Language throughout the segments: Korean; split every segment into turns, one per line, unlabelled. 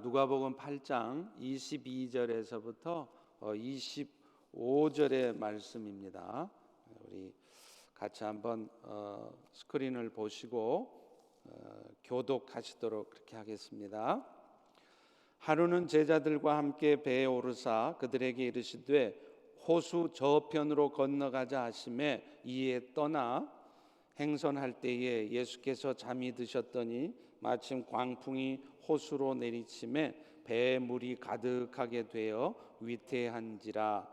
누가복음 8장 22절에서부터 25절의 말씀입니다. 우리 같이 한번 스크린을 보시고 교독하시도록 그렇게 하겠습니다. 하루는 제자들과 함께 배에 오르사 그들에게 이르시되 호수 저편으로 건너가자 하시매 이에 떠나 행선할 때에 예수께서 잠이 드셨더니 마침 광풍이 호수로 내리침에 배에 물이 가득하게 되어 위태한지라.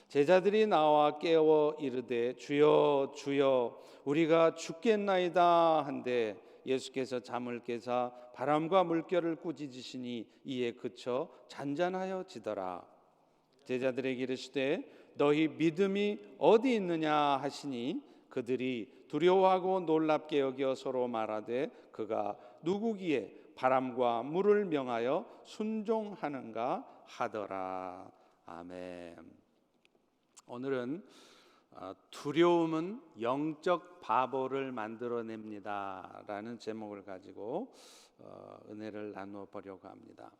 제자들이 나와 깨워 이르되 주여 주여 우리가 죽겠나이다 한데 예수께서 잠을 깨사 바람과 물결을 꾸짖으시니 이에 그쳐 잔잔하여 지더라. 제자들에게 이르시되 너희 믿음이 어디 있느냐 하시니 그들이 두려워하고 놀랍게 여겨 서로 말하되 그가 누구기에 바람과 물을 명하여 순종하는가 하더라. 아멘. 오늘은 두려움은 영적 바보를 만들어냅니다 라는 제목을 가지고 은혜를 나누어 보려고 합니다.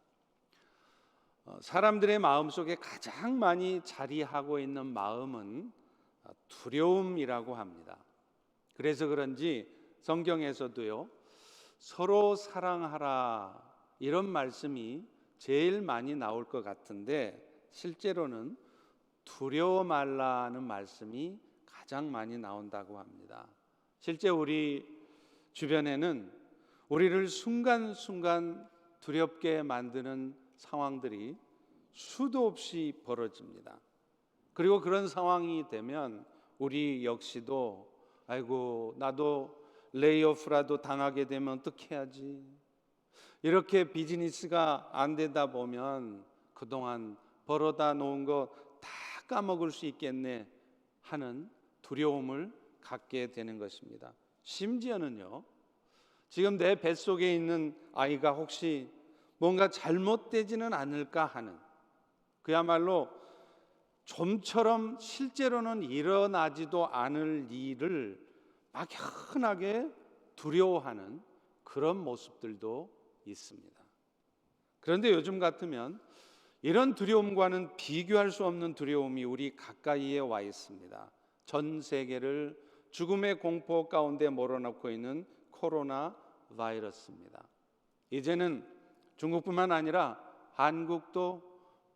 사람들의 마음속에 가장 많이 자리하고 있는 마음은 두려움이라고 합니다. 그래서 그런지 성경에서도요, 서로 사랑하라 이런 말씀이 제일 많이 나올 것 같은데 실제로는 두려워 말라는 말씀이 가장 많이 나온다고 합니다. 실제 우리 주변에는 우리를 순간순간 두렵게 만드는 상황들이 수도 없이 벌어집니다. 그리고 그런 상황이 되면 우리 역시도 아이고 나도 레이오프라도 당하게 되면 어떻게 해야지, 이렇게 비즈니스가 안 되다 보면 그동안 벌어다 놓은 거 다 까먹을 수 있겠네 하는 두려움을 갖게 되는 것입니다. 심지어는요, 지금 내 뱃속에 있는 아이가 혹시 뭔가 잘못되지는 않을까 하는, 그야말로 좀처럼 실제로는 일어나지도 않을 일을 막연하게 두려워하는 그런 모습들도 있습니다. 그런데 요즘 같으면 이런 두려움과는 비교할 수 없는 두려움이 우리 가까이에 와 있습니다. 전 세계를 죽음의 공포 가운데 몰아넣고 있는 코로나 바이러스입니다. 이제는 중국뿐만 아니라 한국도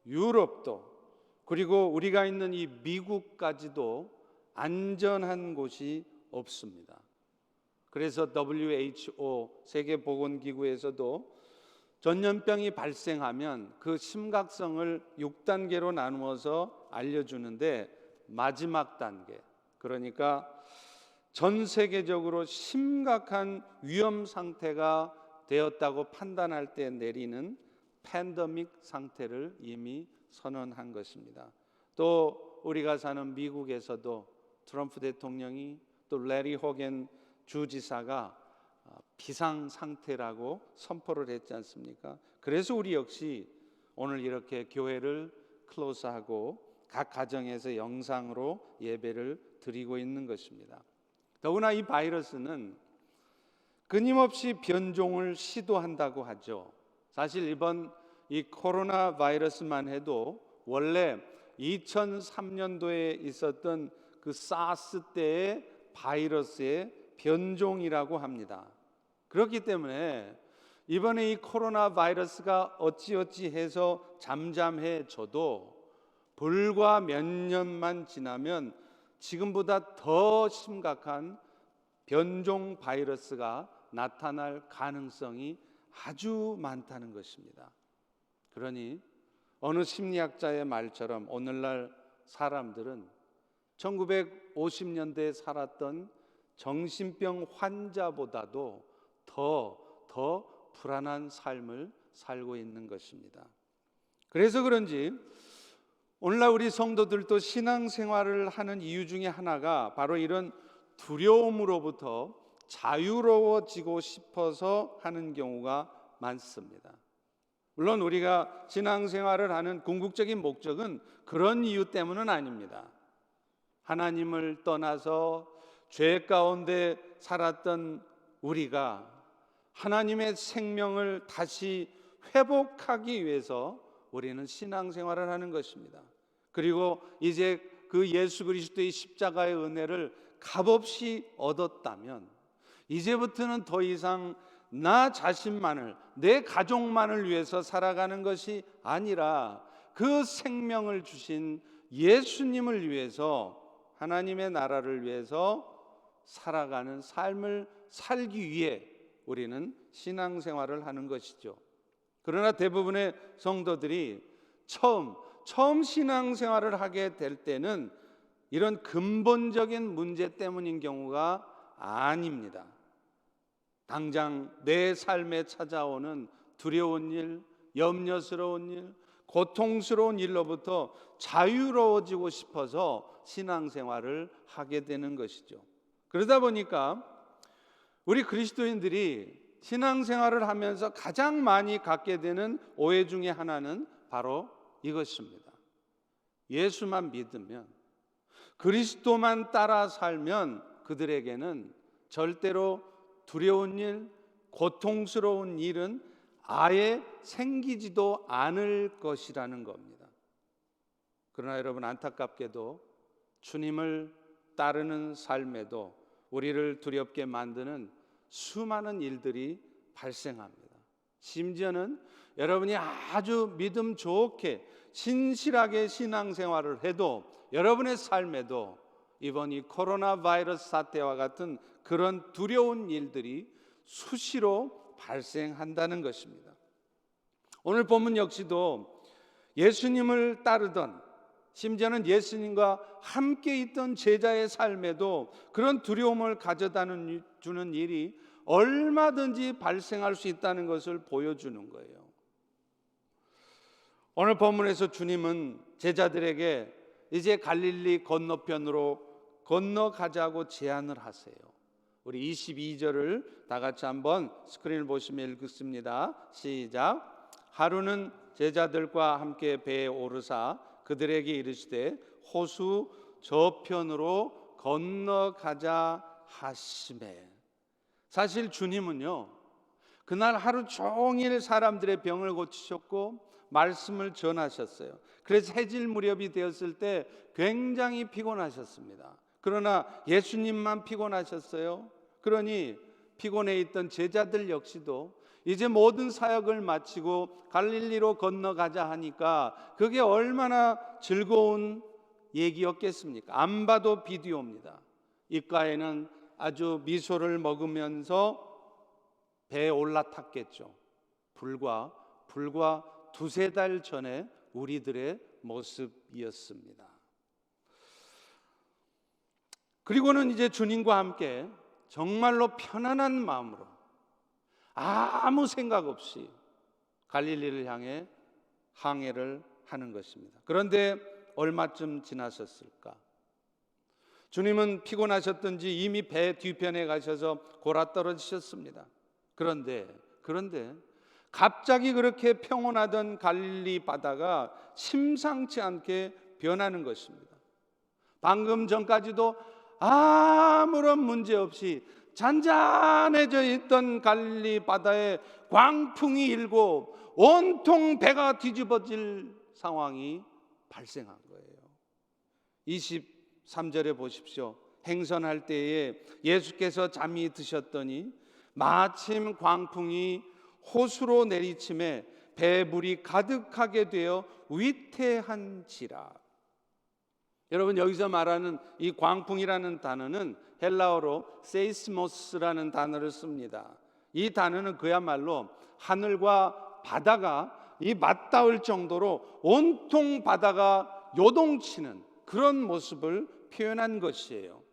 유럽도 그리고 우리가 있는 이 미국까지도 안전한 곳이 없습니다. 그래서 WHO 세계보건기구에서도 전염병이 발생하면 그 심각성을 6단계로 나누어서 알려주는데 마지막 단계, 그러니까 전 세계적으로 심각한 위험 상태가 되었다고 판단할 때 내리는 팬데믹 상태를 이미 선언한 것입니다. 또 우리가 사는 미국에서도 트럼프 대통령이 또 레리 호겐 주지사가 비상 상태라고 선포를 했지 않습니까? 그래서 우리 역시 오늘 이렇게 교회를 클로즈하고 각 가정에서 영상으로 예배를 드리고 있는 것입니다. 더구나 이 바이러스는 끊임없이 변종을 시도한다고 하죠. 사실 이번 이 코로나 바이러스만 해도 원래 2003년도에 있었던 그 사스 때의 바이러스의 변종이라고 합니다. 그렇기 때문에 이번에 이 코로나 바이러스가 어찌어찌 해서 잠잠해져도 불과 몇 년만 지나면 지금보다 더 심각한 변종 바이러스가 나타날 가능성이 아주 많다는 것입니다. 그러니 어느 심리학자의 말처럼 오늘날 사람들은 1950년대에 살았던 정신병 환자보다도 더 불안한 삶을 살고 있는 것입니다. 그래서 그런지 오늘날 우리 성도들도 신앙생활을 하는 이유 중에 하나가 바로 이런 두려움으로부터 자유로워지고 싶어서 하는 경우가 많습니다. 물론 우리가 신앙생활을 하는 궁극적인 목적은 그런 이유 때문은 아닙니다. 하나님을 떠나서 죄 가운데 살았던 우리가 하나님의 생명을 다시 회복하기 위해서 우리는 신앙생활을 하는 것입니다. 그리고 이제 그 예수 그리스도의 십자가의 은혜를 값없이 얻었다면 이제부터는 더 이상 나 자신만을, 내 가족만을 위해서 살아가는 것이 아니라 그 생명을 주신 예수님을 위해서, 하나님의 나라를 위해서 살아가는 삶을 살기 위해 우리는 신앙생활을 하는 것이죠. 그러나 대부분의 성도들이 처음 신앙생활을 하게 될 때는 이런 근본적인 문제 때문인 경우가 아닙니다. 당장 내 삶에 찾아오는 두려운 일, 염려스러운 일, 고통스러운 일로부터 자유로워지고 싶어서 신앙생활을 하게 되는 것이죠. 그러다 보니까 우리 그리스도인들이 신앙생활을 하면서 가장 많이 갖게 되는 오해 중에 하나는 바로 이것입니다. 예수만 믿으면, 그리스도만 따라 살면 그들에게는 절대로 두려운 일, 고통스러운 일은 아예 생기지도 않을 것이라는 겁니다. 그러나 여러분, 안타깝게도 주님을 따르는 삶에도 우리를 두렵게 만드는 수많은 일들이 발생합니다. 심지어는 여러분이 아주 믿음 좋게 신실하게 신앙생활을 해도 여러분의 삶에도 이번 이 코로나 바이러스 사태와 같은 그런 두려운 일들이 수시로 발생한다는 것입니다. 오늘 본문 역시도 예수님을 따르던, 심지어는 예수님과 함께 있던 제자의 삶에도 그런 두려움을 가져다 주는 일이 얼마든지 발생할 수 있다는 것을 보여주는 거예요. 오늘 본문에서 주님은 제자들에게 이제 갈릴리 건너편으로 건너가자고 제안을 하세요. 우리 22절을 다 같이 한번 스크린을 보시면 읽습니다. 시작. 하루는 제자들과 함께 배에 오르사 그들에게 이르시되 호수 저편으로 건너가자 하시매. 사실 주님은요, 그날 하루 종일 사람들의 병을 고치셨고 말씀을 전하셨어요. 그래서 해질 무렵이 되었을 때 굉장히 피곤하셨습니다. 그러나 예수님만 피곤하셨어요. 그러니 피곤해 있던 제자들 역시도 이제 모든 사역을 마치고 갈릴리로 건너가자 하니까 그게 얼마나 즐거운 얘기였겠습니까? 안 봐도 비디오입니다. 입가에는 아주 미소를 먹으면서 배에 올라탔겠죠. 불과 두세 달 전에 우리들의 모습이었습니다. 그리고는 이제 주님과 함께 정말로 편안한 마음으로 아무 생각 없이 갈릴리를 향해 항해를 하는 것입니다. 그런데 얼마쯤 지나셨을까? 주님은 피곤하셨던지 이미 배 뒤편에 가셔서 골아떨어지셨습니다. 그런데 갑자기 그렇게 평온하던 갈릴리 바다가 심상치 않게 변하는 것입니다. 방금 전까지도 아무런 문제 없이 잔잔해져 있던 갈릴리 바다에 광풍이 일고 온통 배가 뒤집어질 상황이 발생한 거예요. 23절에 보십시오. 행선할 때에 예수께서 잠이 드셨더니 마침 광풍이 호수로 내리침에 배물이 가득하게 되어 위태한지라. 여러분, 여기서 말하는 이 광풍이라는 단어는 헬라어로 세이스모스라는 단어를 씁니다. 이 단어는 그야말로 하늘과 바다가 이 맞닿을 정도로 온통 바다가 요동치는 그런 모습을 표현한 것이에요.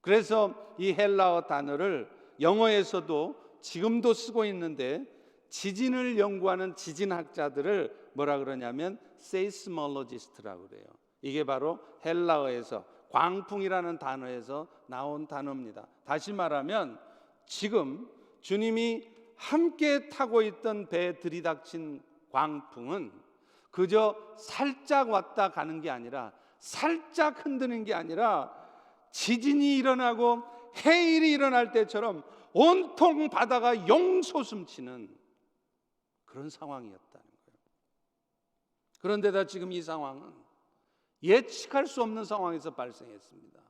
그래서 이 헬라어 단어를 영어에서도 지금도 쓰고 있는데 지진을 연구하는 지진학자들을 뭐라 그러냐면 세이스몰로지스트라고 그래요. 이게 바로 헬라어에서 광풍이라는 단어에서 나온 단어입니다. 다시 말하면 지금 주님이 함께 타고 있던 배에 들이닥친 광풍은 그저 살짝 왔다 가는 게 아니라, 살짝 흔드는 게 아니라 지진이 일어나고 해일이 일어날 때처럼 온통 바다가 용솟음치는 그런 상황이었다는 거예요. 그런데다 지금 이 상황은 예측할 수 없는 상황에서 발생했습니다.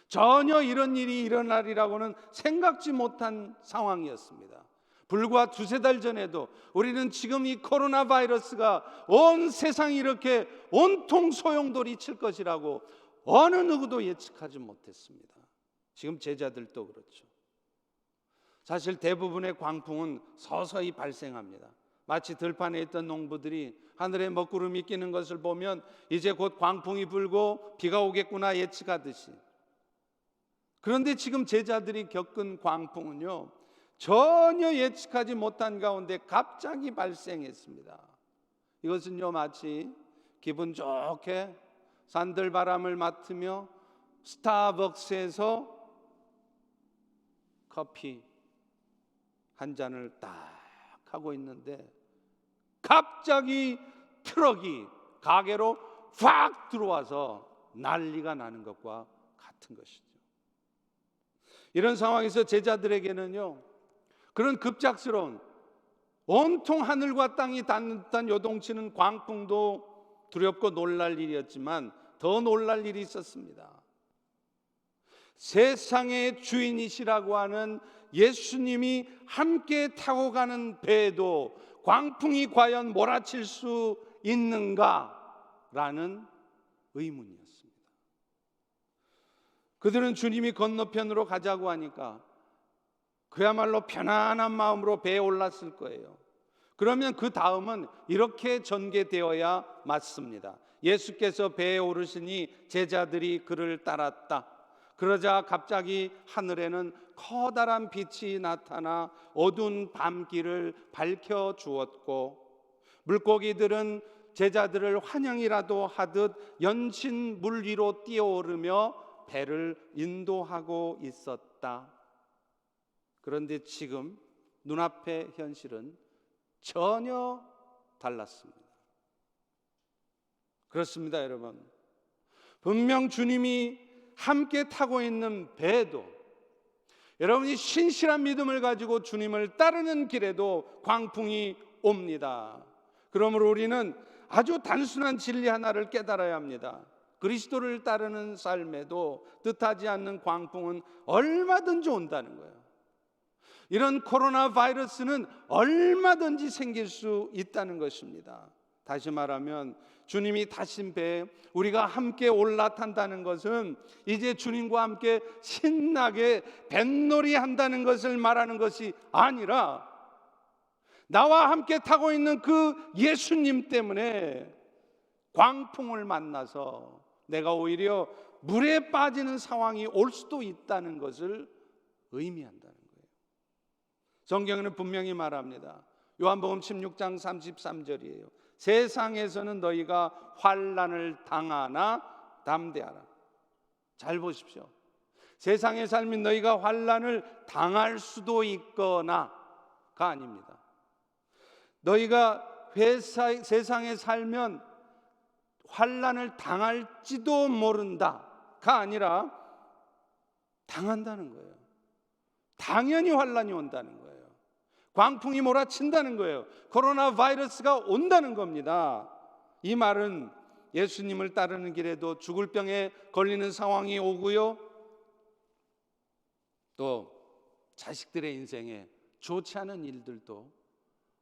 전혀 이런 일이 일어나리라고는 생각지 못한 상황이었습니다. 불과 두세 달 전에도 우리는 지금 이 코로나 바이러스가 온 세상이 이렇게 온통 소용돌이 칠 것이라고 어느 누구도 예측하지 못했습니다. 지금 제자들도 그렇죠. 사실 대부분의 광풍은 서서히 발생합니다. 마치 들판에 있던 농부들이 하늘에 먹구름이 끼는 것을 보면 이제 곧 광풍이 불고 비가 오겠구나 예측하듯이, 그런데 지금 제자들이 겪은 광풍은요, 전혀 예측하지 못한 가운데 갑자기 발생했습니다. 이것은요, 마치 기분 좋게 산들바람을 맡으며 스타벅스에서 커피 한 잔을 딱 하고 있는데 갑자기 트럭이 가게로 확 들어와서 난리가 나는 것과 같은 것이죠. 이런 상황에서 제자들에게는요, 그런 급작스러운 온통 하늘과 땅이 닿는 듯한 요동치는 광풍도 두렵고 놀랄 일이었지만 더 놀랄 일이 있었습니다. 세상의 주인이시라고 하는 예수님이 함께 타고 가는 배에도 광풍이 과연 몰아칠 수 있는가라는 의문이었습니다. 그들은 주님이 건너편으로 가자고 하니까 그야말로 편안한 마음으로 배에 올랐을 거예요. 그러면 그 다음은 이렇게 전개되어야 맞습니다. 예수께서 배에 오르시니 제자들이 그를 따랐다. 그러자 갑자기 하늘에는 커다란 빛이 나타나 어두운 밤길을 밝혀 주었고, 물고기들은 제자들을 환영이라도 하듯 연신 물 위로 뛰어오르며 배를 인도하고 있었다. 그런데 지금 눈앞의 현실은 전혀 달랐습니다. 그렇습니다, 여러분. 분명 주님이 함께 타고 있는 배에도, 여러분이 신실한 믿음을 가지고 주님을 따르는 길에도 광풍이 옵니다. 그러므로 우리는 아주 단순한 진리 하나를 깨달아야 합니다. 그리스도를 따르는 삶에도 뜻하지 않는 광풍은 얼마든지 온다는 거예요. 이런 코로나 바이러스는 얼마든지 생길 수 있다는 것입니다. 다시 말하면 주님이 타신 배에 우리가 함께 올라탄다는 것은 이제 주님과 함께 신나게 뱃놀이 한다는 것을 말하는 것이 아니라, 나와 함께 타고 있는 그 예수님 때문에 광풍을 만나서 내가 오히려 물에 빠지는 상황이 올 수도 있다는 것을 의미한다는 거예요. 성경에는 분명히 말합니다. 요한복음 16장 33절이에요. 세상에서는 너희가 환난을 당하나 담대하라. 잘 보십시오. 세상의 삶이 너희가 환난을 당할 수도 있거나가 아닙니다. 너희가 세상에 살면 환난을 당할지도 모른다가 아니라 당한다는 거예요. 당연히 환난이 온다는 거예요. 광풍이 몰아친다는 거예요. 코로나 바이러스가 온다는 겁니다. 이 말은 예수님을 따르는 길에도 죽을 병에 걸리는 상황이 오고요, 또 자식들의 인생에 좋지 않은 일들도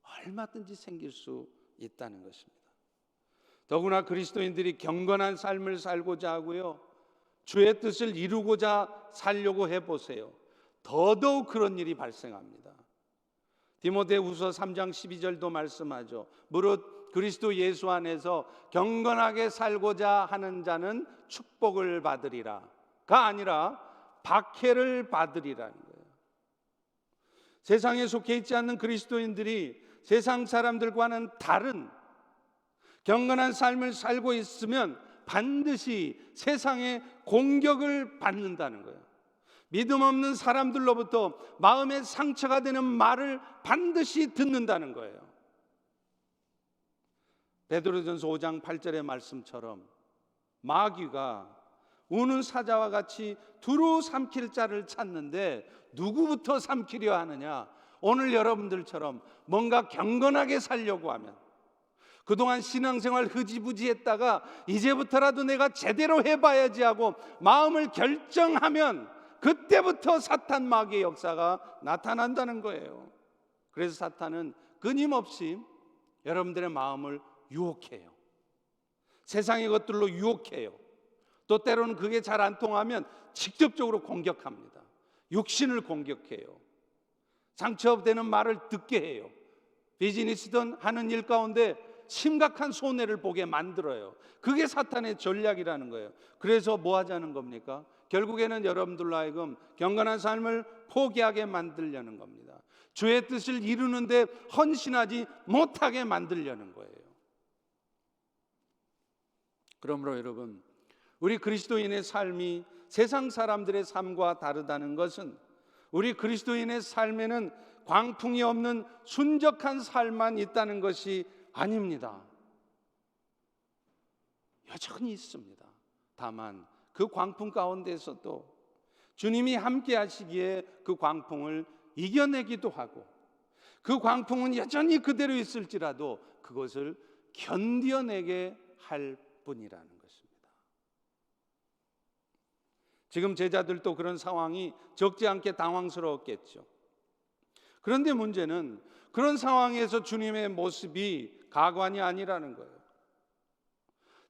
얼마든지 생길 수 있다는 것입니다. 더구나 그리스도인들이 경건한 삶을 살고자 하고요, 주의 뜻을 이루고자 살려고 해보세요. 더더욱 그런 일이 발생합니다. 디모데후서 3장 12절도 말씀하죠. 무릇 그리스도 예수 안에서 경건하게 살고자 하는 자는 축복을 받으리라가 아니라 박해를 받으리라는 거예요. 세상에 속해 있지 않는 그리스도인들이 세상 사람들과는 다른 경건한 삶을 살고 있으면 반드시 세상의 공격을 받는다는 거예요. 믿음 없는 사람들로부터 마음의 상처가 되는 말을 반드시 듣는다는 거예요. 베드로전서 5장 8절의 말씀처럼 마귀가 우는 사자와 같이 두루 삼킬 자를 찾는데 누구부터 삼키려 하느냐? 오늘 여러분들처럼 뭔가 경건하게 살려고 하면, 그동안 신앙생활 흐지부지 했다가 이제부터라도 내가 제대로 해봐야지 하고 마음을 결정하면 그때부터 사탄 마귀의 역사가 나타난다는 거예요. 그래서 사탄은 끊임없이 여러분들의 마음을 유혹해요. 세상의 것들로 유혹해요. 또 때로는 그게 잘 안 통하면 직접적으로 공격합니다. 육신을 공격해요. 상처되는 말을 듣게 해요. 비즈니스든 하는 일 가운데 심각한 손해를 보게 만들어요. 그게 사탄의 전략이라는 거예요. 그래서 뭐 하자는 겁니까? 결국에는 여러분들로 하여금 경건한 삶을 포기하게 만들려는 겁니다. 주의 뜻을 이루는데 헌신하지 못하게 만들려는 거예요. 그러므로 여러분, 우리 그리스도인의 삶이 세상 사람들의 삶과 다르다는 것은 우리 그리스도인의 삶에는 광풍이 없는 순적한 삶만 있다는 것이 아닙니다. 여전히 있습니다. 다만 그 광풍 가운데서도 주님이 함께 하시기에 그 광풍을 이겨내기도 하고, 그 광풍은 여전히 그대로 있을지라도 그것을 견뎌내게 할 뿐이라는 것입니다. 지금 제자들도 그런 상황이 적지 않게 당황스러웠겠죠. 그런데 문제는 그런 상황에서 주님의 모습이 가관이 아니라는 거예요.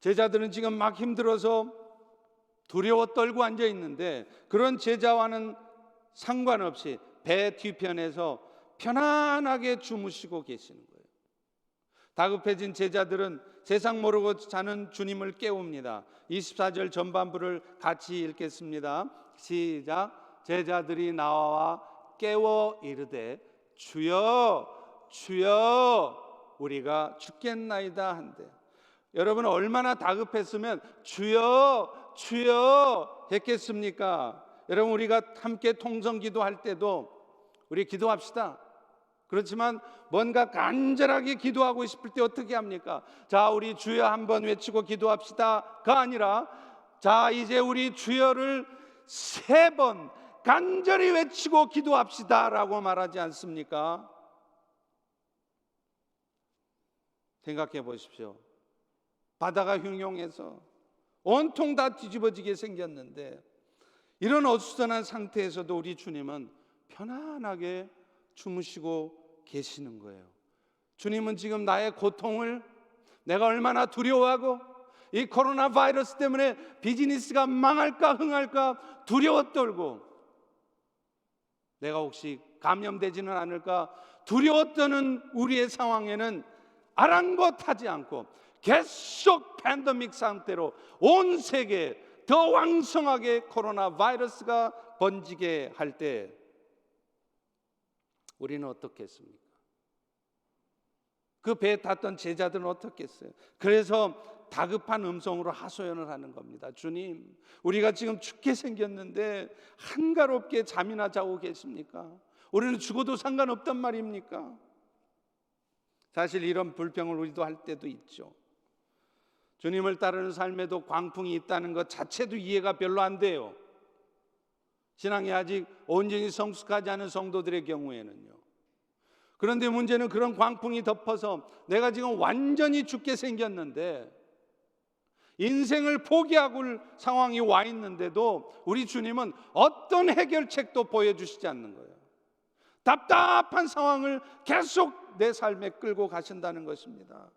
제자들은 지금 막 힘들어서 두려워 떨고 앉아 있는데, 그런 제자와는 상관없이 배 뒤편에서 편안하게 주무시고 계시는 거예요. 다급해진 제자들은 세상 모르고 자는 주님을 깨웁니다. 24절 전반부를 같이 읽겠습니다. 시작. 제자들이 나와 깨워 이르되 주여 주여 우리가 죽겠나이다 한대. 여러분, 얼마나 다급했으면 주여 주여 했겠습니까? 여러분, 우리가 함께 통성기도 할 때도 우리 기도합시다. 그렇지만 뭔가 간절하게 기도하고 싶을 때 어떻게 합니까? 자, 우리 주여 한번 외치고 기도합시다가 아니라, 자, 이제 우리 주여를 3번 간절히 외치고 기도합시다라고 말하지 않습니까? 생각해 보십시오. 바다가 흉용해서 온통 다 뒤집어지게 생겼는데, 이런 어수선한 상태에서도 우리 주님은 편안하게 주무시고 계시는 거예요. 주님은 지금 나의 고통을, 내가 얼마나 두려워하고 이 코로나 바이러스 때문에 비즈니스가 망할까 흥할까 두려워 떨고, 내가 혹시 감염되지는 않을까 두려워 떠는 우리의 상황에는 아랑곳하지 않고 계속 팬데믹 상태로 온 세계에 더 왕성하게 코로나 바이러스가 번지게 할 때 우리는 어떻게 했습니까? 그 배에 탔던 제자들은 어떻게 했어요? 그래서 다급한 음성으로 하소연을 하는 겁니다. 주님, 우리가 지금 죽게 생겼는데 한가롭게 잠이나 자고 계십니까? 우리는 죽어도 상관없단 말입니까? 사실 이런 불평을 우리도 할 때도 있죠. 주님을 따르는 삶에도 광풍이 있다는 것 자체도 이해가 별로 안 돼요. 신앙이 아직 온전히 성숙하지 않은 성도들의 경우에는요. 그런데 문제는 그런 광풍이 덮어서 내가 지금 완전히 죽게 생겼는데, 인생을 포기하고 상황이 와 있는데도 우리 주님은 어떤 해결책도 보여주시지 않는 거예요. 답답한 상황을 계속 내 삶에 끌고 가신다는 것입니다.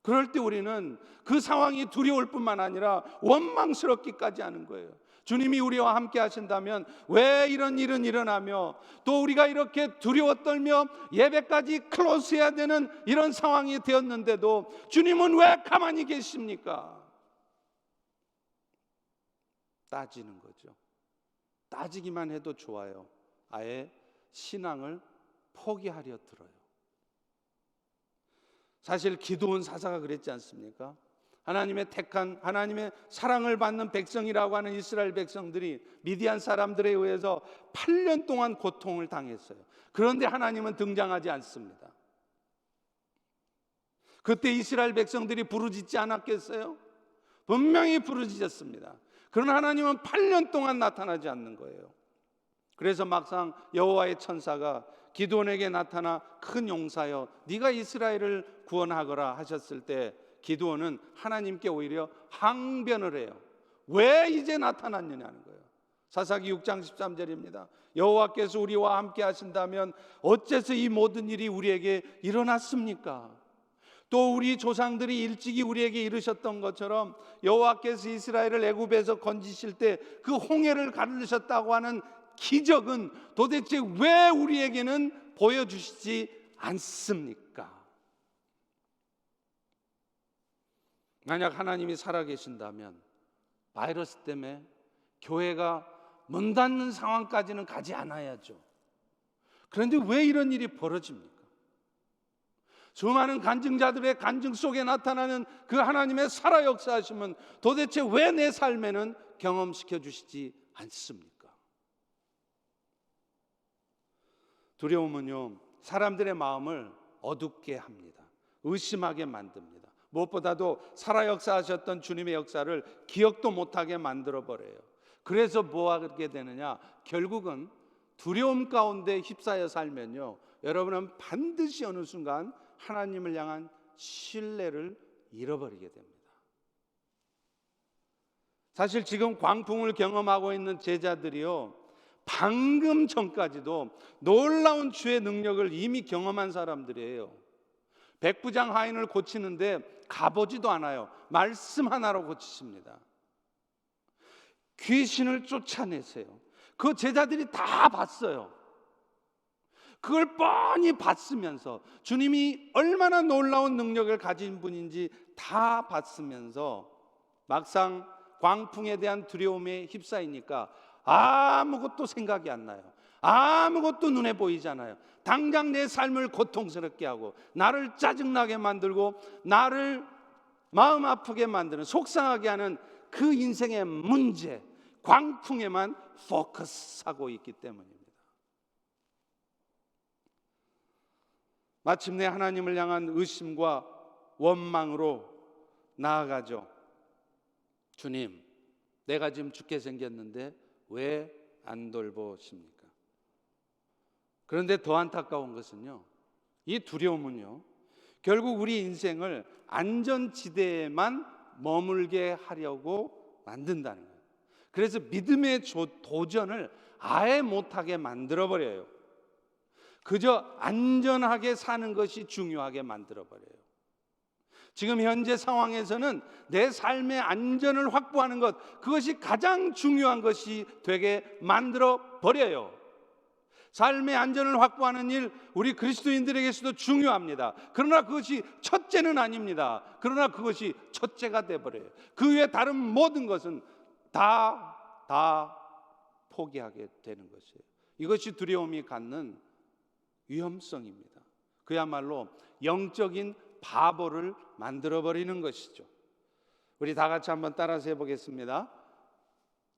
그럴 때 우리는 그 상황이 두려울 뿐만 아니라 원망스럽기까지 하는 거예요. 주님이 우리와 함께 하신다면 왜 이런 일은 일어나며, 또 우리가 이렇게 두려워 떨며 예배까지 클로스해야 되는 이런 상황이 되었는데도 주님은 왜 가만히 계십니까? 따지는 거죠. 따지기만 해도 좋아요. 아예 신앙을 포기하려 들어요. 사실 기드온 사사가 그랬지 않습니까? 하나님의 택한, 하나님의 사랑을 받는 백성이라고 하는 이스라엘 백성들이 미디안 사람들에 의해서 8년 동안 고통을 당했어요. 그런데 하나님은 등장하지 않습니다. 그때 이스라엘 백성들이 부르짖지 않았겠어요? 분명히 부르짖었습니다. 그러나 하나님은 8년 동안 나타나지 않는 거예요. 그래서 막상 여호와의 천사가 기드온에게 나타나 큰 용사여 네가 이스라엘을 구원하거라 하셨을 때 기드온은 하나님께 오히려 항변을 해요. 왜 이제 나타났느냐는 거예요. 사사기 6장 13절입니다. 여호와께서 우리와 함께 하신다면 어째서 이 모든 일이 우리에게 일어났습니까? 또 우리 조상들이 일찍이 우리에게 이르셨던 것처럼 여호와께서 이스라엘을 애굽에서 건지실 때 그 홍해를 가르셨다고 하는 기적은 도대체 왜 우리에게는 보여주시지 않습니까? 만약 하나님이 살아계신다면 바이러스 때문에 교회가 문 닫는 상황까지는 가지 않아야죠. 그런데 왜 이런 일이 벌어집니까? 수많은 간증자들의 간증 속에 나타나는 그 하나님의 살아 역사하심은 도대체 왜 내 삶에는 경험시켜 주시지 않습니까? 두려움은요, 사람들의 마음을 어둡게 합니다. 의심하게 만듭니다. 무엇보다도 살아 역사하셨던 주님의 역사를 기억도 못하게 만들어버려요. 그래서 뭐 하게 되느냐? 결국은 두려움 가운데 휩싸여 살면요, 여러분은 반드시 어느 순간 하나님을 향한 신뢰를 잃어버리게 됩니다. 사실 지금 광풍을 경험하고 있는 제자들이요, 방금 전까지도 놀라운 주의 능력을 이미 경험한 사람들이에요. 백부장 하인을 고치는데 가보지도 않아요. 말씀 하나로 고치십니다. 귀신을 쫓아내세요. 그 제자들이 다 봤어요. 그걸 뻔히 봤으면서 주님이 얼마나 놀라운 능력을 가진 분인지 다 봤으면서 막상 광풍에 대한 두려움에 휩싸이니까 아무것도 생각이 안 나요. 아무것도 눈에 보이잖아요. 당장 내 삶을 고통스럽게 하고 나를 짜증나게 만들고 나를 마음 아프게 만드는, 속상하게 하는 그 인생의 문제, 광풍에만 포커스하고 있기 때문입니다. 마침내 하나님을 향한 의심과 원망으로 나아가죠. 주님, 내가 지금 죽게 생겼는데 왜 안 돌보십니까? 그런데 더 안타까운 것은요, 이 두려움은요, 결국 우리 인생을 안전지대에만 머물게 하려고 만든다는 거예요. 그래서 믿음의 도전을 아예 못하게 만들어버려요. 그저 안전하게 사는 것이 중요하게 만들어버려요. 지금 현재 상황에서는 내 삶의 안전을 확보하는 것, 그것이 가장 중요한 것이 되게 만들어버려요. 삶의 안전을 확보하는 일, 우리 그리스도인들에게서도 중요합니다. 그러나 그것이 첫째는 아닙니다. 그러나 그것이 첫째가 돼버려요. 그 외에 다른 모든 것은 다 포기하게 되는 것이에요. 이것이 두려움이 갖는 위험성입니다. 그야말로 영적인 바보를 만들어버리는 것이죠. 우리 다 같이 한번 따라서 해보겠습니다.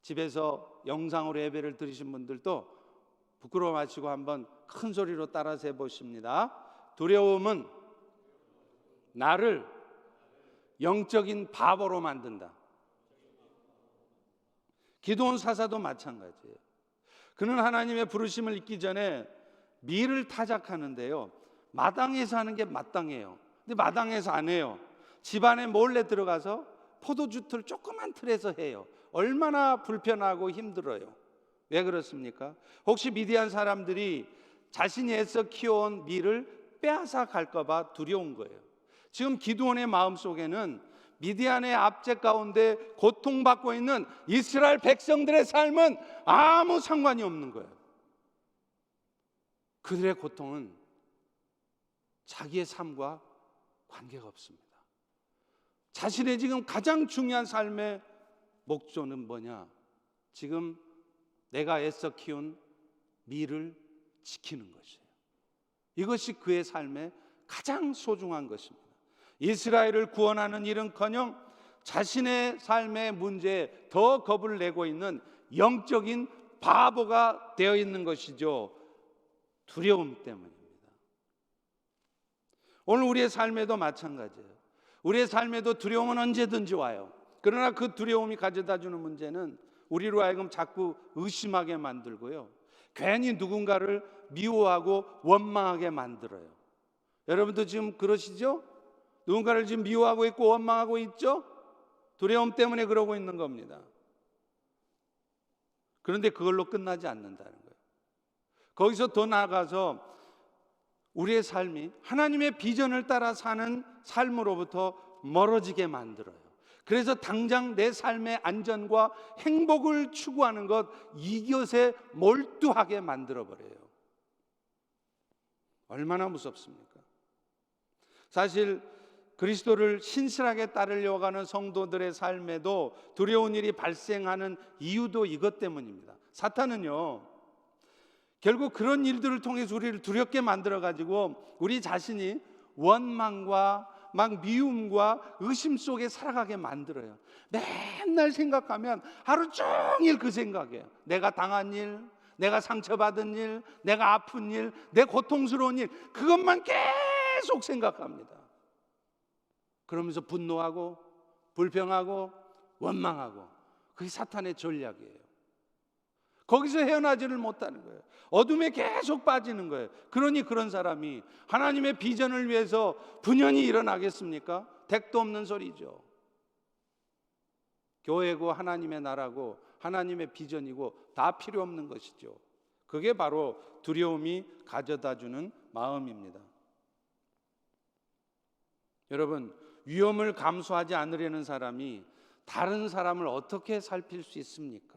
집에서 영상으로 예배를 들으신 분들도 부끄러워 마시고 한번 큰 소리로 따라서 해보십니다. 두려움은 나를 영적인 바보로 만든다. 기드온 사사도 마찬가지예요. 그는 하나님의 부르심을 잊기 전에 밀을 타작하는데요, 마당에서 하는 게 마땅해요. 근데 마당에서 안 해요. 집안에 몰래 들어가서 포도주 틀 조그만 틀에서 해요. 얼마나 불편하고 힘들어요. 왜 그렇습니까? 혹시 미디안 사람들이 자신이 애써 키워온 밀을 빼앗아 갈까 봐 두려운 거예요. 지금 기드온의 마음속에는 미디안의 압제 가운데 고통받고 있는 이스라엘 백성들의 삶은 아무 상관이 없는 거예요. 그들의 고통은 자기의 삶과 관계가 없습니다. 자신의 지금 가장 중요한 삶의 목표는 뭐냐? 지금 내가 애써 키운 밀을 지키는 것이에요. 이것이 그의 삶의 가장 소중한 것입니다. 이스라엘을 구원하는 일은커녕 자신의 삶의 문제에 더 겁을 내고 있는 영적인 바보가 되어 있는 것이죠. 두려움 때문입니다. 오늘 우리의 삶에도 마찬가지예요. 우리의 삶에도 두려움은 언제든지 와요. 그러나 그 두려움이 가져다 주는 문제는 우리로 하여금 자꾸 의심하게 만들고요, 괜히 누군가를 미워하고 원망하게 만들어요. 여러분도 지금 그러시죠? 누군가를 지금 미워하고 있고 원망하고 있죠? 두려움 때문에 그러고 있는 겁니다. 그런데 그걸로 끝나지 않는다는 거예요. 거기서 더 나아가서 우리의 삶이 하나님의 비전을 따라 사는 삶으로부터 멀어지게 만들어요. 그래서 당장 내 삶의 안전과 행복을 추구하는 것, 이것에 몰두하게 만들어버려요. 얼마나 무섭습니까? 사실 그리스도를 신실하게 따르려고 하는 성도들의 삶에도 두려운 일이 발생하는 이유도 이것 때문입니다. 사탄은요, 결국 그런 일들을 통해서 우리를 두렵게 만들어가지고 우리 자신이 원망과 막 미움과 의심 속에 살아가게 만들어요. 맨날 생각하면 하루 종일 그 생각이에요. 내가 당한 일, 내가 상처받은 일, 내가 아픈 일, 내 고통스러운 일, 그것만 계속 생각합니다. 그러면서 분노하고 불평하고 원망하고, 그게 사탄의 전략이에요. 거기서 헤어나지를 못하는 거예요. 어둠에 계속 빠지는 거예요. 그러니 그런 사람이 하나님의 비전을 위해서 분연히 일어나겠습니까? 택도 없는 소리죠. 교회고 하나님의 나라고 하나님의 비전이고 다 필요 없는 것이죠. 그게 바로 두려움이 가져다주는 마음입니다. 여러분, 위험을 감수하지 않으려는 사람이 다른 사람을 어떻게 살필 수 있습니까?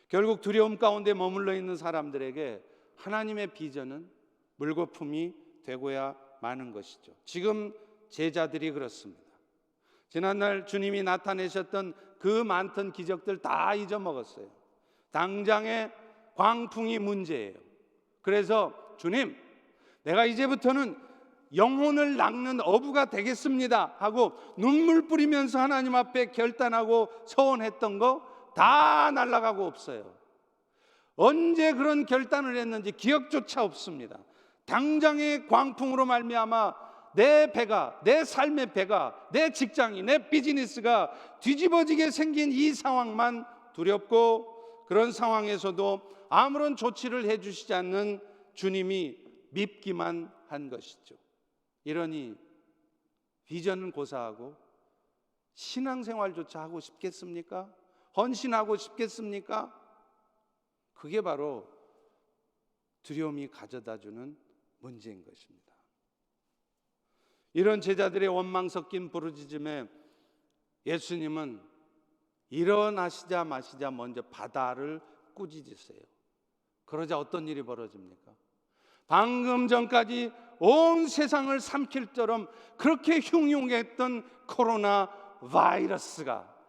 결국 두려움 가운데 머물러 있는 사람들에게 하나님의 비전은 물거품이 되고야 마는 것이죠. 지금 제자들이 그렇습니다. 지난날 주님이 나타내셨던 그 많던 기적들 다 잊어먹었어요. 당장의 광풍이 문제예요. 그래서 주님, 내가 이제부터는 영혼을 낚는 어부가 되겠습니다 하고 눈물 뿌리면서 하나님 앞에 결단하고 서원했던 거 다 날아가고 없어요. 언제 그런 결단을 했는지 기억조차 없습니다. 당장의 광풍으로 말미암아 내 배가, 내 삶의 배가, 내 직장이, 내 비즈니스가 뒤집어지게 생긴 이 상황만 두렵고, 그런 상황에서도 아무런 조치를 해주시지 않는 주님이 밉기만 한 것이죠. 이러니 비전은 고사하고 신앙생활조차 하고 싶겠습니까? 헌신하고 싶겠습니까? 그게 바로 두려움이 가져다주는 문제인 것입니다. 이런 제자들의 원망 섞인 부르짖음에 예수님은 일어나시자 마시자 먼저 바다를 꾸짖으세요. 그러자 어떤 일이 벌어집니까? 방금 전까지 온 세상을 삼킬 처럼 그렇게 흉흉했던 코로나 바이러스가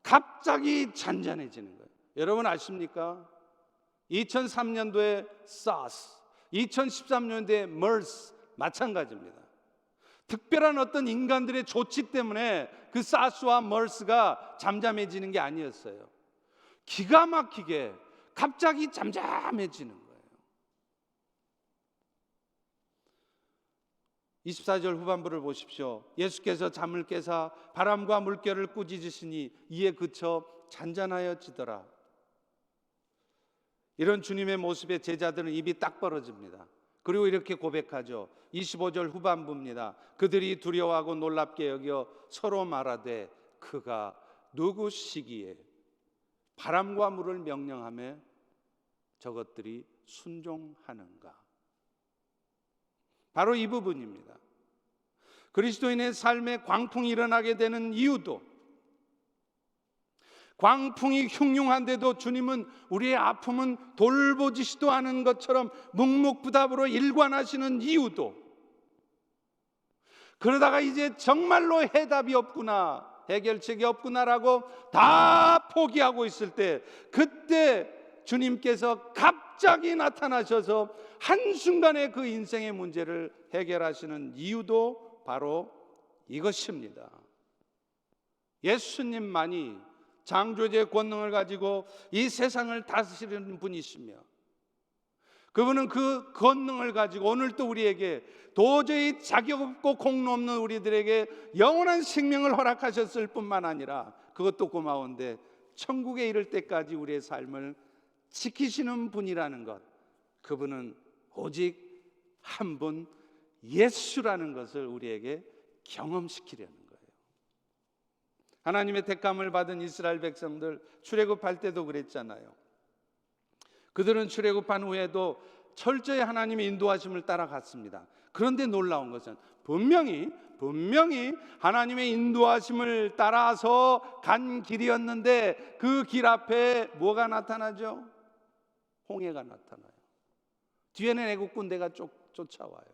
갑자기 잔잔해지는 거예요. 여러분 아십니까? 2003년도에 사스, 2013년도에 머스 마찬가지입니다. 특별한 어떤 인간들의 조치 때문에 그 사스와 머스가 잠잠해지는 게 아니었어요. 기가 막히게 갑자기 잠잠해지는 거예요. 24절 후반부를 보십시오. 예수께서 잠을 깨사 바람과 물결을 꾸짖으시니 이에 그쳐 잔잔하여지더라. 이런 주님의 모습에 제자들은 입이 딱 벌어집니다. 그리고 이렇게 고백하죠. 25절 후반부입니다. 그들이 두려워하고 놀랍게 여겨 서로 말하되 그가 누구시기에 바람과 물을 명령하며 저것들이 순종하는가. 바로 이 부분입니다. 그리스도인의 삶에 광풍이 일어나게 되는 이유도, 광풍이 흉흉한데도 주님은 우리의 아픔은 돌보지시도 않은 것처럼 묵묵부답으로 일관하시는 이유도, 그러다가 이제 정말로 해답이 없구나, 해결책이 없구나라고 다 포기하고 있을 때, 그때 주님께서 갑자기 나타나셔서 한순간에 그 인생의 문제를 해결하시는 이유도 바로 이것입니다. 예수님만이 창조주의 권능을 가지고 이 세상을 다스리는 분이시며, 그분은 그 권능을 가지고 오늘도 우리에게 도저히 자격 없고 공로 없는 우리들에게 영원한 생명을 허락하셨을 뿐만 아니라, 그것도 고마운데 천국에 이를 때까지 우리의 삶을 지키시는 분이라는 것, 그분은 오직 한 분 예수라는 것을 우리에게 경험시키려는 거예요. 하나님의 택감을 받은 이스라엘 백성들 출애굽할 때도 그랬잖아요. 그들은 출애굽한 후에도 철저히 하나님의 인도하심을 따라갔습니다. 그런데 놀라운 것은 분명히 하나님의 인도하심을 따라서 간 길이었는데 그 길 앞에 뭐가 나타나죠? 홍해가 나타나요. 뒤에는 애국 군대가 쫓아와요.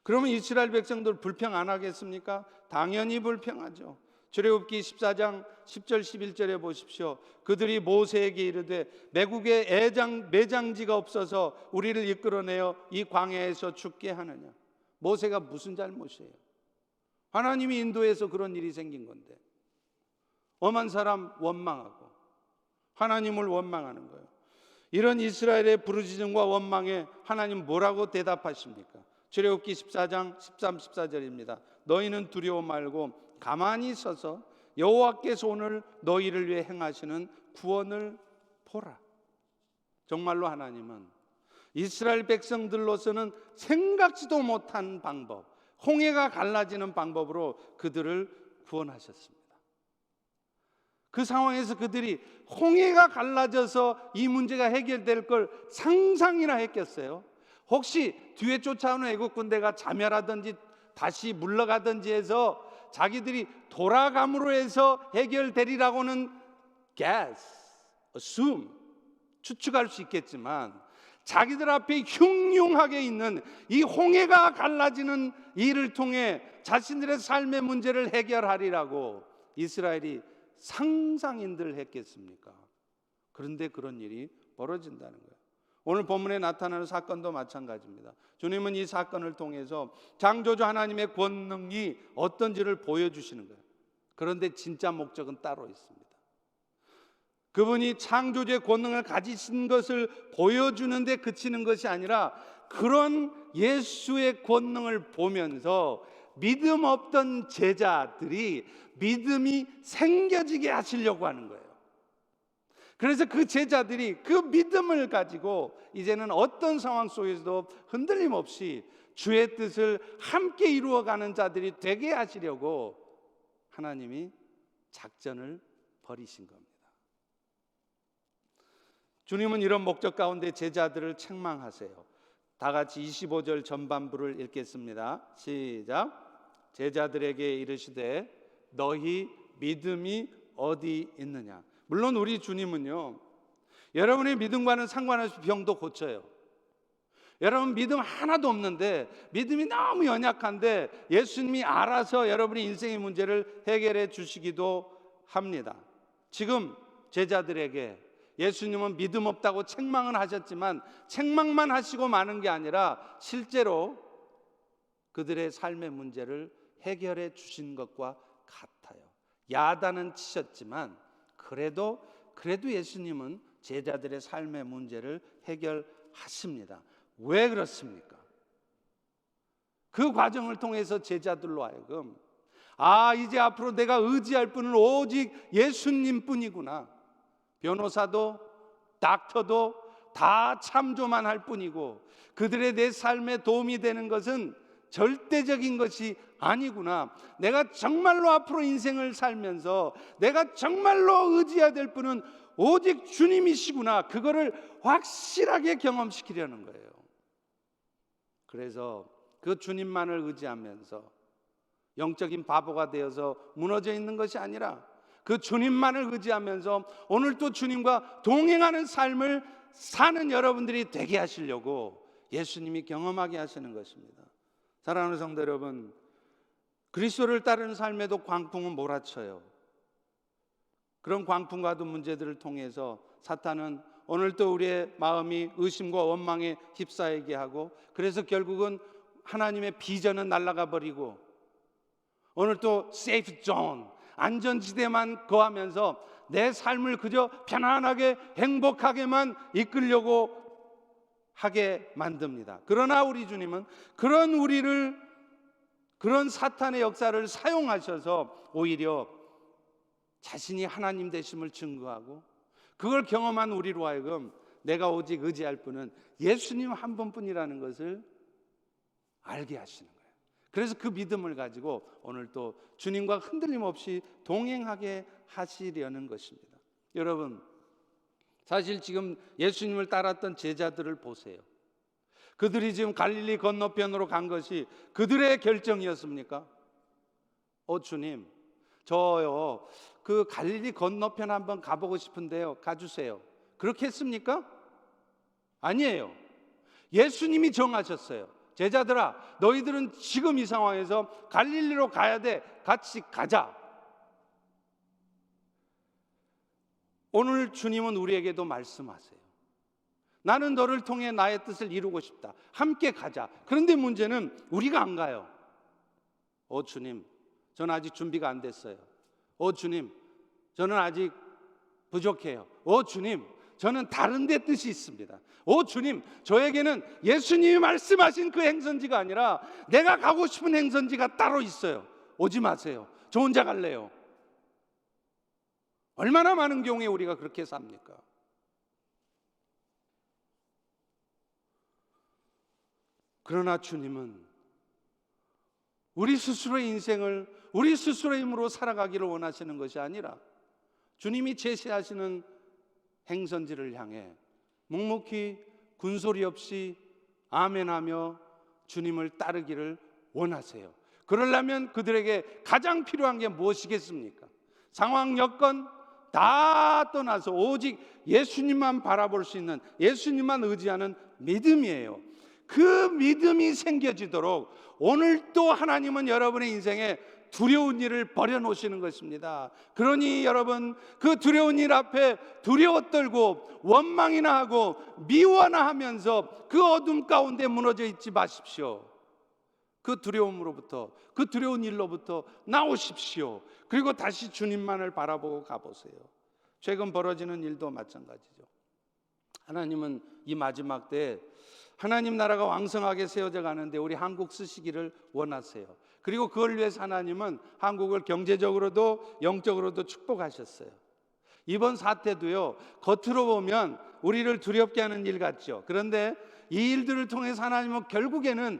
그러면 이스라엘 백성들 불평 안 하겠습니까? 당연히 불평하죠. 출애굽기 14장 10절 11절에 보십시오. 그들이 모세에게 이르되 매국에 매장지가 없어서 우리를 이끌어내어 이 광야에서 죽게 하느냐. 모세가 무슨 잘못이에요? 하나님이 인도해서 그런 일이 생긴 건데 엄한 사람 원망하고 하나님을 원망하는 거예요. 이런 이스라엘의 부르짖음과 원망에 하나님 뭐라고 대답하십니까? 출애굽기 14장 13, 14절입니다. 너희는 두려워 말고 가만히 서서 여호와께서 오늘 너희를 위해 행하시는 구원을 보라. 정말로 하나님은 이스라엘 백성들로서는 생각지도 못한 방법, 홍해가 갈라지는 방법으로 그들을 구원하셨습니다. 그 상황에서 그들이 홍해가 갈라져서 이 문제가 해결될 걸 상상이나 했겠어요? 혹시 뒤에 쫓아오는 애국 군대가 자멸하든지 다시 물러가든지 해서 자기들이 돌아감으로 해서 해결되리라고는 assume, 추측할 수 있겠지만 자기들 앞에 흉흉하게 있는 이 홍해가 갈라지는 일을 통해 자신들의 삶의 문제를 해결하리라고 이스라엘이 상상인들 했겠습니까? 그런데 그런 일이 벌어진다는 거예요. 오늘 본문에 나타나는 사건도 마찬가지입니다. 주님은 이 사건을 통해서 창조주 하나님의 권능이 어떤지를 보여주시는 거예요. 그런데 진짜 목적은 따로 있습니다. 그분이 창조주의 권능을 가지신 것을 보여주는데 그치는 것이 아니라 그런 예수의 권능을 보면서 믿음 없던 제자들이 믿음이 생겨지게 하시려고 하는 거예요. 그래서 그 제자들이 그 믿음을 가지고 이제는 어떤 상황 속에서도 흔들림 없이 주의 뜻을 함께 이루어가는 자들이 되게 하시려고 하나님이 작전을 벌이신 겁니다. 주님은 이런 목적 가운데 제자들을 책망하세요. 다 같이 25절 전반부를 읽겠습니다. 시작. 제자들에게 이르시되 너희 믿음이 어디 있느냐. 물론 우리 주님은요, 여러분의 믿음과는 상관없이 병도 고쳐요. 여러분 믿음 하나도 없는데, 믿음이 너무 연약한데 예수님이 알아서 여러분의 인생의 문제를 해결해 주시기도 합니다. 지금 제자들에게 예수님은 믿음 없다고 책망은 하셨지만 책망만 하시고 마는 게 아니라 실제로 그들의 삶의 문제를 해결해 주신 것과 같아요. 야단은 치셨지만 그래도 예수님은 제자들의 삶의 문제를 해결하십니다. 왜 그렇습니까? 그 과정을 통해서 제자들로 하여금 이제 앞으로 내가 의지할 분은 오직 예수님 뿐이구나. 변호사도 닥터도 다 참조만 할 뿐이고 그들의 내 삶에 도움이 되는 것은 절대적인 것이 아니구나. 내가 정말로 앞으로 인생을 살면서 내가 정말로 의지해야 될 분은 오직 주님이시구나. 그거를 확실하게 경험시키려는 거예요. 그래서 그 주님만을 의지하면서 영적인 바보가 되어서 무너져 있는 것이 아니라 그 주님만을 의지하면서 오늘 또 주님과 동행하는 삶을 사는 여러분들이 되게 하시려고 예수님이 경험하게 하시는 것입니다. 사랑하는 성도 여러분, 그리스도를 따르는 삶에도 광풍은 몰아쳐요. 그런 광풍과도 문제들을 통해서 사탄은 오늘 또 우리의 마음이 의심과 원망에 휩싸이게 하고, 그래서 결국은 하나님의 비전은 날아가 버리고 오늘 또 세이프 존, 안전지대만 거하면서 내 삶을 그저 편안하게 행복하게만 이끌려고 하게 만듭니다. 그러나 우리 주님은 그런 우리를, 그런 사탄의 역사를 사용하셔서 오히려 자신이 하나님 되심을 증거하고 그걸 경험한 우리로 하여금 내가 오직 의지할 분은 예수님 한 분뿐이라는 것을 알게 하시는 거예요. 그래서 그 믿음을 가지고 오늘 또 주님과 흔들림 없이 동행하게 하시려는 것입니다. 여러분, 사실 지금 예수님을 따랐던 제자들을 보세요. 그들이 지금 갈릴리 건너편으로 간 것이 그들의 결정이었습니까? 주님, 저요 그 갈릴리 건너편 한번 가보고 싶은데요, 가주세요. 그렇게 했습니까? 아니에요. 예수님이 정하셨어요. 제자들아, 너희들은 지금 이 상황에서 갈릴리로 가야 돼. 같이 가자. 오늘 주님은 우리에게도 말씀하세요. 나는 너를 통해 나의 뜻을 이루고 싶다. 함께 가자. 그런데 문제는 우리가 안 가요. 주님, 저는 아직 준비가 안 됐어요. 주님, 저는 아직 부족해요. 주님, 저는 다른 데 뜻이 있습니다. 주님, 저에게는 예수님이 말씀하신 그 행선지가 아니라 내가 가고 싶은 행선지가 따로 있어요. 오지 마세요. 저 혼자 갈래요. 얼마나 많은 경우에 우리가 그렇게 삽니까? 그러나 주님은 우리 스스로의 인생을 우리 스스로의 힘으로 살아가기를 원하시는 것이 아니라 주님이 제시하시는 행선지를 향해 묵묵히 군소리 없이 아멘하며 주님을 따르기를 원하세요. 그러려면 그들에게 가장 필요한 게 무엇이겠습니까? 상황 여건 다 떠나서 오직 예수님만 바라볼 수 있는, 예수님만 의지하는 믿음이에요. 그 믿음이 생겨지도록 오늘 또 하나님은 여러분의 인생에 두려운 일을 버려놓으시는 것입니다. 그러니 여러분, 그 두려운 일 앞에 두려워 떨고 원망이나 하고 미워나 하면서 그 어둠 가운데 무너져 있지 마십시오. 그 두려움으로부터, 그 두려운 일로부터 나오십시오. 그리고 다시 주님만을 바라보고 가보세요. 최근 벌어지는 일도 마찬가지죠. 하나님은 이 마지막 때에 하나님 나라가 왕성하게 세워져 가는데 우리 한국 쓰시기를 원하세요. 그리고 그걸 위해서 하나님은 한국을 경제적으로도 영적으로도 축복하셨어요. 이번 사태도요, 겉으로 보면 우리를 두렵게 하는 일 같죠. 그런데 이 일들을 통해서 하나님은 결국에는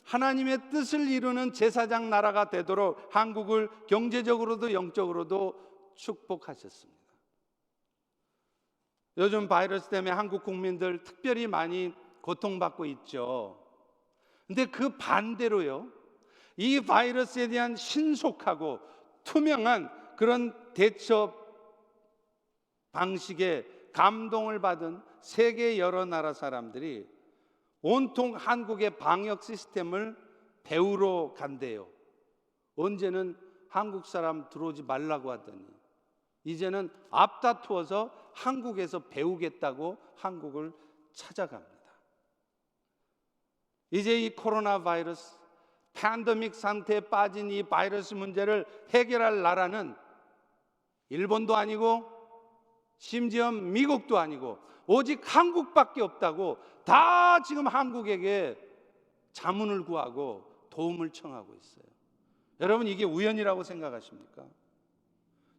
하나님의 뜻을 이루는 제사장 나라가 되도록 한국을 경제적으로도 영적으로도 축복하셨습니다. 요즘 바이러스 때문에 한국 국민들 특별히 많이 고통받고 있죠. 근데 그 반대로요, 이 바이러스에 대한 신속하고 투명한 그런 대처 방식에 감동을 받은 세계 여러 나라 사람들이 온통 한국의 방역 시스템을 배우러 간대요. 언제는 한국 사람 들어오지 말라고 하더니 이제는 앞다투어서 한국에서 배우겠다고 한국을 찾아갑니다. 이제 이 코로나 바이러스 팬데믹 상태에 빠진 이 바이러스 문제를 해결할 나라는 일본도 아니고 심지어 미국도 아니고 오직 한국밖에 없다고 다 지금 한국에게 자문을 구하고 도움을 청하고 있어요. 여러분, 이게 우연이라고 생각하십니까?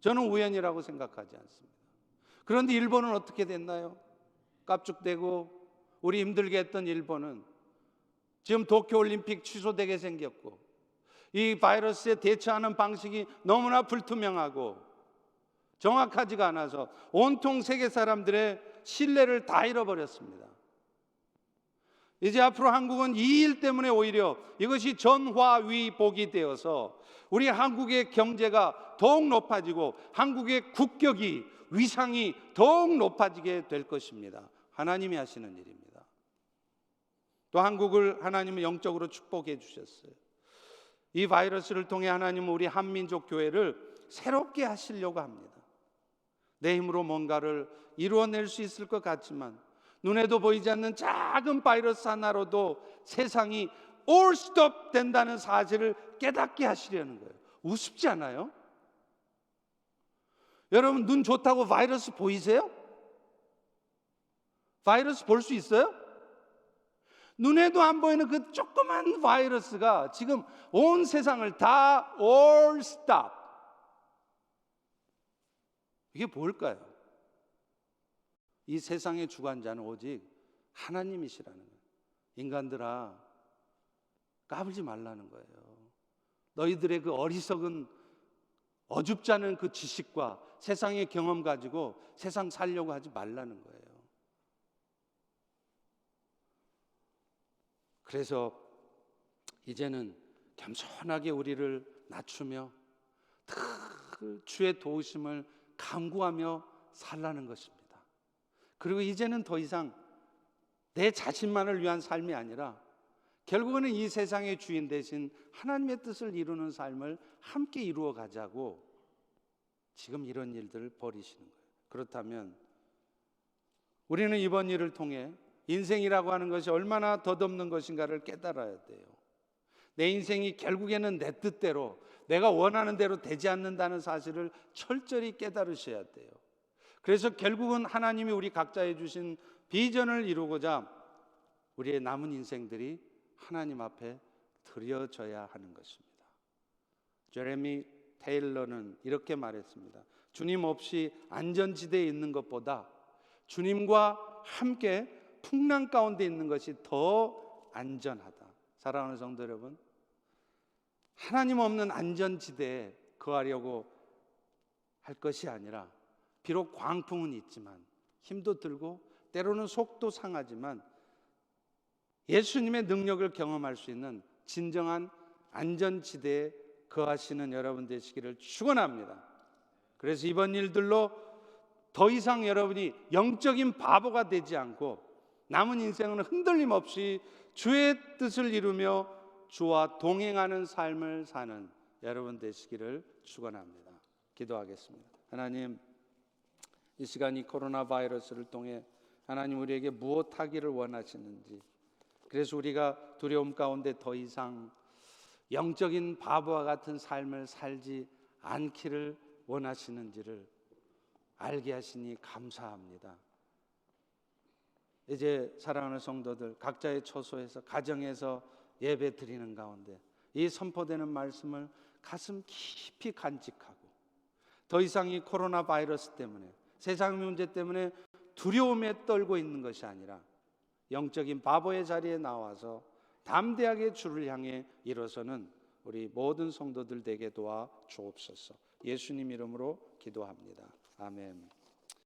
저는 우연이라고 생각하지 않습니다. 그런데 일본은 어떻게 됐나요? 깝죽대고 우리 힘들게 했던 일본은 지금 도쿄올림픽 취소되게 생겼고 이 바이러스에 대처하는 방식이 너무나 불투명하고 정확하지가 않아서 온통 세계 사람들의 신뢰를 다 잃어버렸습니다. 이제 앞으로 한국은 이 일 때문에 오히려 이것이 전화위복이 되어서 우리 한국의 경제가 더욱 높아지고 한국의 국격이, 위상이 더욱 높아지게 될 것입니다. 하나님이 하시는 일입니다. 또 한국을 하나님은 영적으로 축복해 주셨어요. 이 바이러스를 통해 하나님은 우리 한민족 교회를 새롭게 하시려고 합니다. 내 힘으로 뭔가를 이루어낼 수 있을 것 같지만 눈에도 보이지 않는 작은 바이러스 하나로도 세상이 all stop 된다는 사실을 깨닫게 하시려는 거예요. 우습지 않아요? 여러분, 눈 좋다고 바이러스 보이세요? 바이러스 볼 수 있어요? 눈에도 안 보이는 그 조그만 바이러스가 지금 온 세상을 다 all stop. 이게 뭘까요? 이 세상의 주관자는 오직 하나님이시라는 거예요. 인간들아, 까불지 말라는 거예요. 너희들의 그 어리석은 어줍지 않은 그 지식과 세상의 경험 가지고 세상 살려고 하지 말라는 거예요. 그래서 이제는 겸손하게 우리를 낮추며 늘 주의 도우심을 간구하며 살라는 것입니다. 그리고 이제는 더 이상 내 자신만을 위한 삶이 아니라 결국은 이 세상의 주인 대신 하나님의 뜻을 이루는 삶을 함께 이루어 가자고 지금 이런 일들을 벌이시는 거예요. 그렇다면 우리는 이번 일을 통해 인생이라고 하는 것이 얼마나 덧없는 것인가를 깨달아야 돼요. 내 인생이 결국에는 내 뜻대로, 내가 원하는 대로 되지 않는다는 사실을 철저히 깨달으셔야 돼요. 그래서 결국은 하나님이 우리 각자에 주신 비전을 이루고자 우리의 남은 인생들이 하나님 앞에 드려져야 하는 것입니다. 제레미 테일러는 이렇게 말했습니다. 주님 없이 안전지대에 있는 것보다 주님과 함께 풍랑 가운데 있는 것이 더 안전하다. 사랑하는 성도 여러분, 하나님 없는 안전지대에 거하려고 할 것이 아니라 비록 광풍은 있지만 힘도 들고 때로는 속도 상하지만 예수님의 능력을 경험할 수 있는 진정한 안전지대에 거하시는 여러분 되시기를 축원합니다. 그래서 이번 일들로 더 이상 여러분이 영적인 바보가 되지 않고 남은 인생은 흔들림 없이 주의 뜻을 이루며 주와 동행하는 삶을 사는 여러분 되시기를 축원합니다. 기도하겠습니다. 하나님, 이 시간 이 코로나 바이러스를 통해 하나님 우리에게 무엇 하기를 원하시는지, 그래서 우리가 두려움 가운데 더 이상 영적인 바보와 같은 삶을 살지 않기를 원하시는지를 알게 하시니 감사합니다. 이제 사랑하는 성도들 각자의 처소에서 가정에서 예배 드리는 가운데 이 선포되는 말씀을 가슴 깊이 간직하고 더 이상 이 코로나 바이러스 때문에 세상 문제 때문에 두려움에 떨고 있는 것이 아니라 영적인 바보의 자리에 나와서 담대하게 주를 향해 일어서는 우리 모든 성도들 되게 도와 주옵소서. 예수님 이름으로 기도합니다. 아멘.